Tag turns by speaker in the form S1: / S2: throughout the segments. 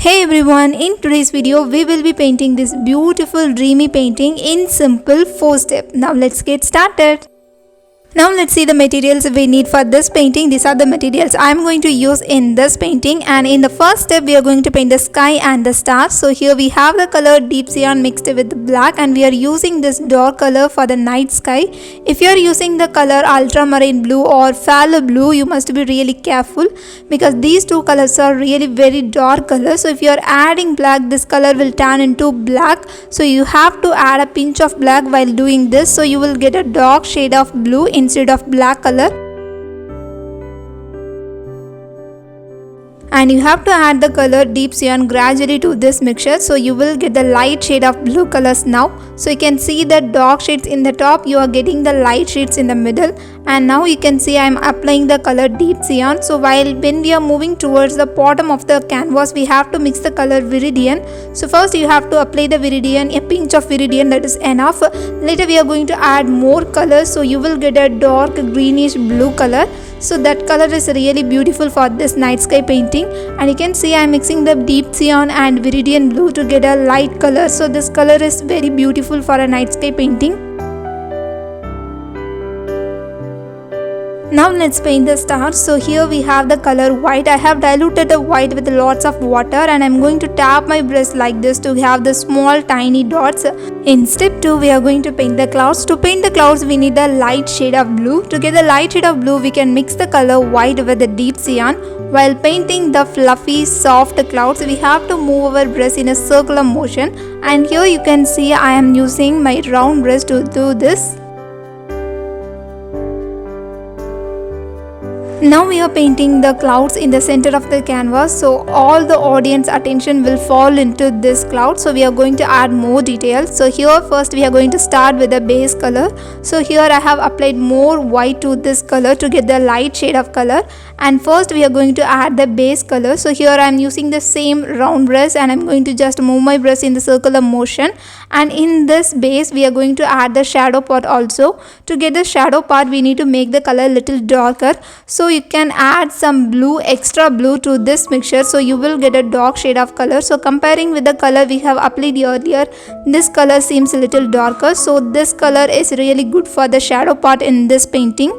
S1: Hey everyone, in today's video we will be painting this beautiful dreamy painting in simple 4 steps. Now let's get started. Now let's see the materials we need for this painting. These are the materials I am going to use in this painting, and in the first step we are going to paint the sky and the stars. So here we have the color deep cyan mixed with black, and we are using this dark color for the night sky. If you are using the color ultramarine blue or phthalo blue, you must be really careful because these two colors are really very dark colors. So if you are adding black, this color will turn into black. So you have to add a pinch of black while doing this, so you will get a dark shade of blue instead of black color. And you have to add the color deep cyan gradually to this mixture, so you will get the light shade of blue colors now. So you can see the dark shades in the top, you are getting the light shades in the middle, and now you can see I am applying the color deep cyan. So when we are moving towards the bottom of the canvas, we have to mix the color viridian. So first you have to apply the viridian, a pinch of viridian, that is enough. Later we are going to add more colors, so you will get a dark greenish blue color. So that color is really beautiful for this night sky painting, and you can see I am mixing the deep cyan and viridian blue to get a light color. So this color is very beautiful for a night sky painting. Now let's paint the stars. So here we have the color white. I have diluted the white with lots of water, and I'm going to tap my brush like this to have the small tiny dots. In step 2 we are going to paint the clouds. To paint the clouds we need the light shade of blue. To get the light shade of blue we can mix the color white with the deep cyan. While painting the fluffy soft clouds, we have to move our brush in a circular motion, and here you can see I am using my round brush to do this. Now we are painting the clouds in the center of the canvas, so all the audience attention will fall into this cloud. So we are going to add more details. So here first we are going to start with the base color. So here I have applied more white to this color to get the light shade of color, and first we are going to add the base color. So here I am using the same round brush, and I am going to just move my brush in the circular motion, and in this base we are going to add the shadow part also. To get the shadow part we need to make the color little darker. So you can add some blue, extra blue to this mixture, so you will get a dark shade of color. So comparing with the color we have applied earlier, this color seems a little darker, so this color is really good for the shadow part in this painting.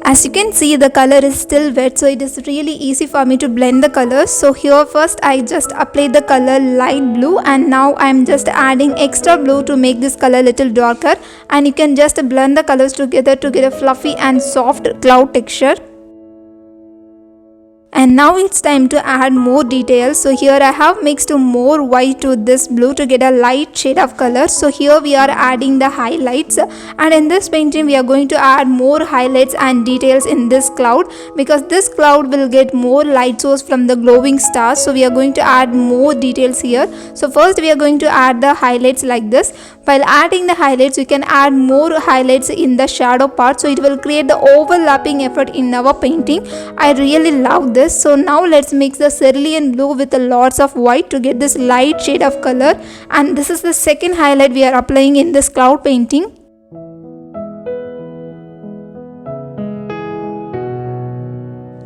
S1: As you can see, the color is still wet, so it is really easy for me to blend the colors. So here first I just applied the color light blue, and now I am just adding extra blue to make this color little darker, and you can just blend the colors together to get a fluffy and soft cloud texture. And now it's time to add more details. So here I have mixed more white to this blue to get a light shade of color. So here we are adding the highlights, and in this painting we are going to add more highlights and details in this cloud, because this cloud will get more light source from the glowing stars. So we are going to add more details here. So first we are going to add the highlights like this. While adding the highlights, you can add more highlights in the shadow part, so it will create the overlapping effect in our painting. I really love this. So now let's mix the cerulean blue with lots of white to get this light shade of color, and this is the second highlight we are applying in this cloud painting.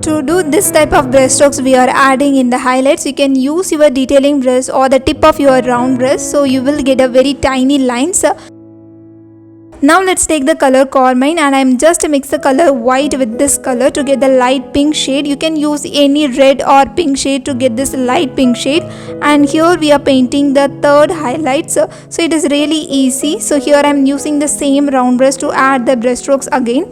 S1: To do this type of brush strokes we are adding in the highlights, you can use your detailing brush or the tip of your round brush, so you will get a very tiny lines. Now let's take the color carmine, and I am just mix the color white with this color to get the light pink shade. You can use any red or pink shade to get this light pink shade. And here we are painting the third highlight, so it is really easy. So here I am using the same round brush to add the brush strokes again.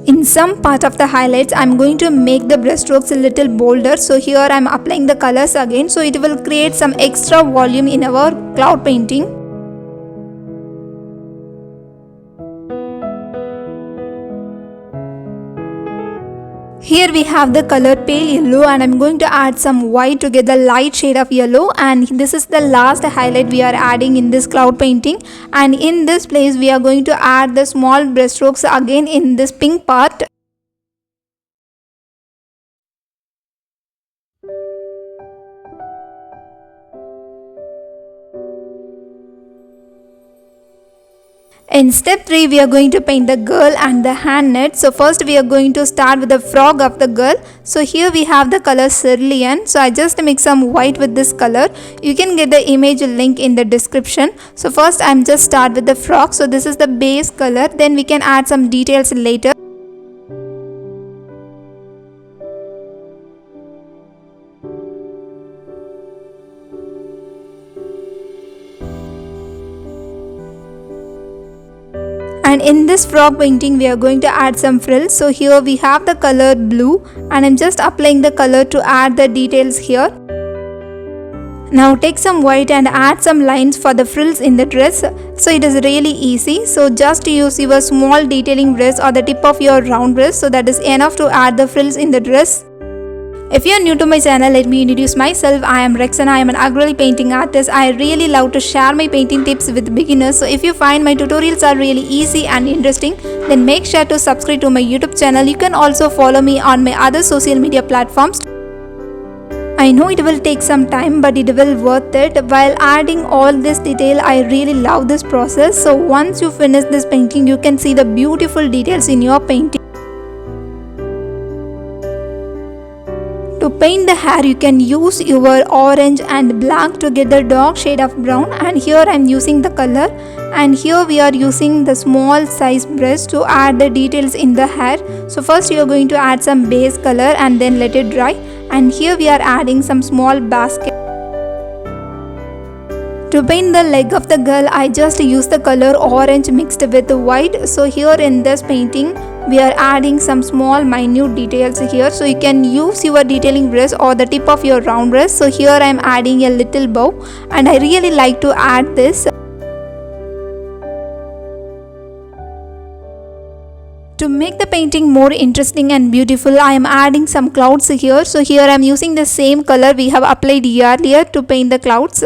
S1: In some part of the highlights, I am going to make the brush strokes a little bolder. So here I am applying the colors again, so it will create some extra volume in our cloud painting. Here we have the color pale yellow, and I'm going to add some white to get the light shade of yellow, and this is the last highlight we are adding in this cloud painting. And in this place we are going to add the small brush strokes again in this pink part. In step 3, we are going to paint the girl and the hand net. So first we are going to start with the frog of the girl. So here we have the color cerulean. So I just mix some white with this color. You can get the image link in the description. So first I'm just start with the frog. So this is the base color. Then we can add some details later. And in this frog painting we are going to add some frills. So here we have the color blue and I'm just applying the color to add the details here. Now take some white and add some lines for the frills in the dress. So it is really easy. So just use your small detailing brush or the tip of your round brush. So that is enough to add the frills in the dress. If you are new to my channel, let me introduce myself. I am Rexana. I am an acrylic painting artist. I really love to share my painting tips with beginners. So if you find my tutorials are really easy and interesting, then make sure to subscribe to my YouTube channel. You can also follow me on my other social media platforms. I know it will take some time, but it will worth it. While adding all this detail, I really love this process. So once you finish this painting, you can see the beautiful details in your painting. To paint the hair, you can use your orange and black to get the dark shade of brown, and here I am using the color, and here we are using the small size brush to add the details in the hair. So first you are going to add some base color and then let it dry, and here we are adding some small basket. To paint the leg of the girl, I just used the color orange mixed with white. So here in this painting, we are adding some small minute details here. So you can use your detailing brush or the tip of your round brush. So here I am adding a little bow and I really like to add this. To make the painting more interesting and beautiful, I am adding some clouds here. So here I am using the same color we have applied earlier to paint the clouds.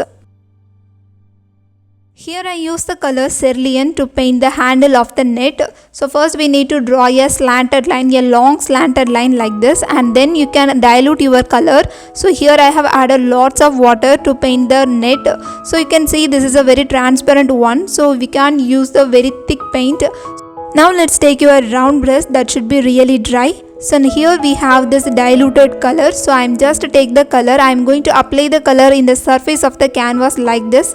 S1: Here I use the color cerulean to paint the handle of the net. So first we need to draw a slanted line, a long slanted line like this, and then you can dilute your color. So here I have added lots of water to paint the net. So you can see this is a very transparent one, so we can't use the very thick paint. Now let's take your round brush that should be really dry. So here we have this diluted color. So I'm just to take the color, I'm going to apply the color in the surface of the canvas like this.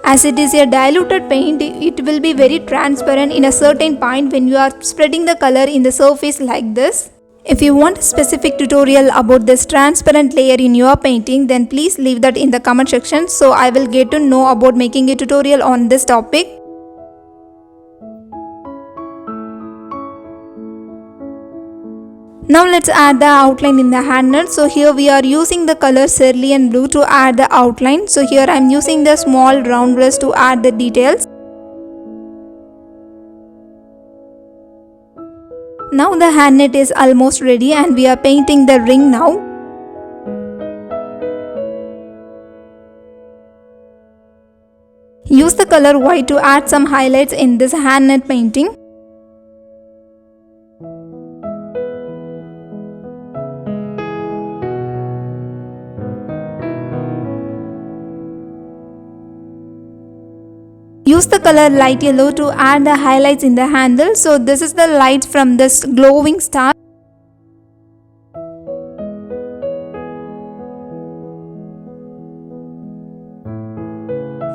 S1: As it is a diluted paint, it will be very transparent in a certain point when you are spreading the color in the surface like this. If you want a specific tutorial about this transparent layer in your painting, then please leave that in the comment section so I will get to know about making a tutorial on this topic. Now let's add the outline in the hand net. So here we are using the color cerulean blue to add the outline. So here I am using the small round brush to add the details. Now the hand net is almost ready and we are painting the ring now. Use the color white to add some highlights in this hand net painting. Use the color light yellow to add the highlights in the handle. So this is the light from this glowing star.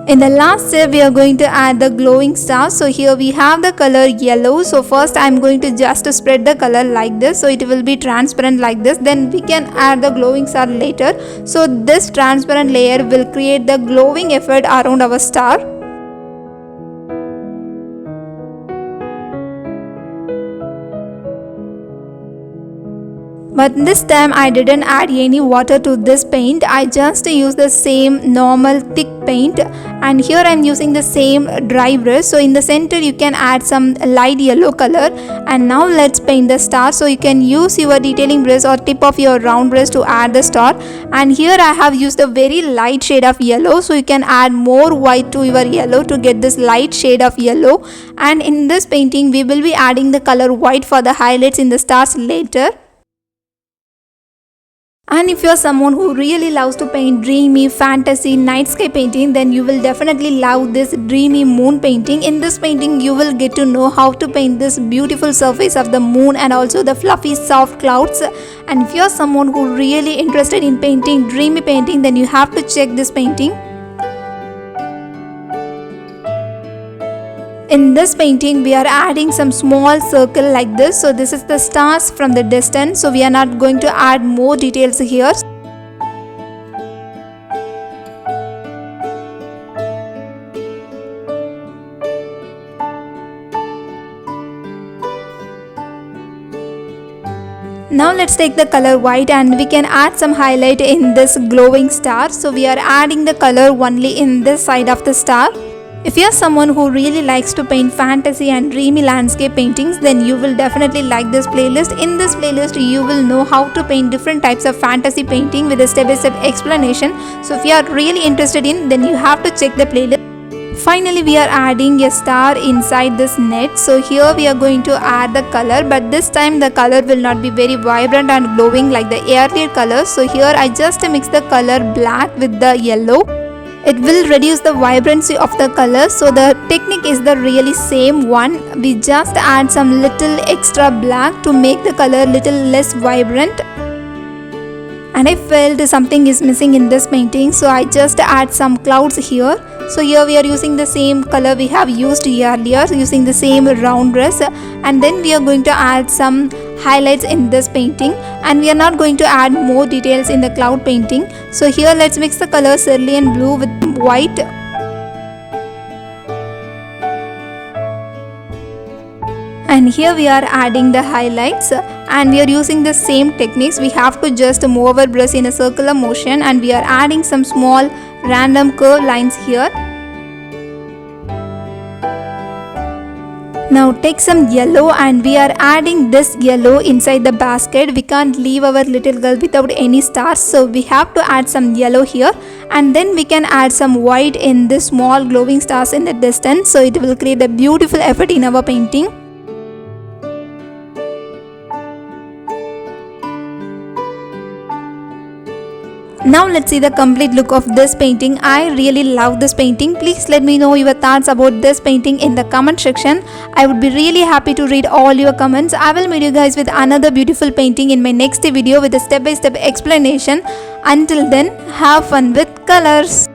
S1: In the last step, we are going to add the glowing star. So here we have the color yellow. So first I am going to just spread the color like this. So it will be transparent like this. Then we can add the glowing star later. So this transparent layer will create the glowing effect around our star. But this time I didn't add any water to this paint. I just used the same normal thick paint, and here I am using the same dry brush. So in the center you can add some light yellow color, and now let's paint the star. So you can use your detailing brush or tip of your round brush to add the star, and here I have used a very light shade of yellow. So you can add more white to your yellow to get this light shade of yellow, and in this painting we will be adding the color white for the highlights in the stars later. And if you're someone who really loves to paint dreamy, fantasy, night sky painting, then you will definitely love this dreamy moon painting. In this painting, you will get to know how to paint this beautiful surface of the moon and also the fluffy soft clouds. And if you're someone who really interested in painting dreamy painting, then you have to check this painting. In this painting, we are adding some small circle like this. So this is the stars from the distance. So we are not going to add more details here. Now let's take the color white and we can add some highlight in this glowing star. So we are adding the color only in this side of the star. If you are someone who really likes to paint fantasy and dreamy landscape paintings, then you will definitely like this playlist. In this playlist, you will know how to paint different types of fantasy painting with a step-by-step explanation. So if you are really interested in, then you have to check the playlist. Finally, we are adding a star inside this net. So here we are going to add the color, but this time the color will not be very vibrant and glowing like the earlier colors. So here I just mix the color black with the yellow. It will reduce the vibrancy of the color, so the technique is the really same one. We just add some little extra black to make the color little less vibrant. And I felt something is missing in this painting, so I just add some clouds here. So here we are using the same color we have used earlier, using the same round brush, and then we are going to add some highlights in this painting, and we are not going to add more details in the cloud painting. So here let's mix the color cerulean blue with white. And here we are adding the highlights, and we are using the same techniques. We have to just move our brush in a circular motion, and we are adding some small random curve lines here. Now take some yellow and we are adding this yellow inside the basket. We can't leave our little girl without any stars, so we have to add some yellow here, and then we can add some white in the small glowing stars in the distance, so it will create a beautiful effect in our painting. Now let's see the complete look of this painting. I really love this painting. Please let me know your thoughts about this painting in the comment section. I would be really happy to read all your comments. I will meet you guys with another beautiful painting in my next video with a step-by-step explanation. Until then, have fun with colors.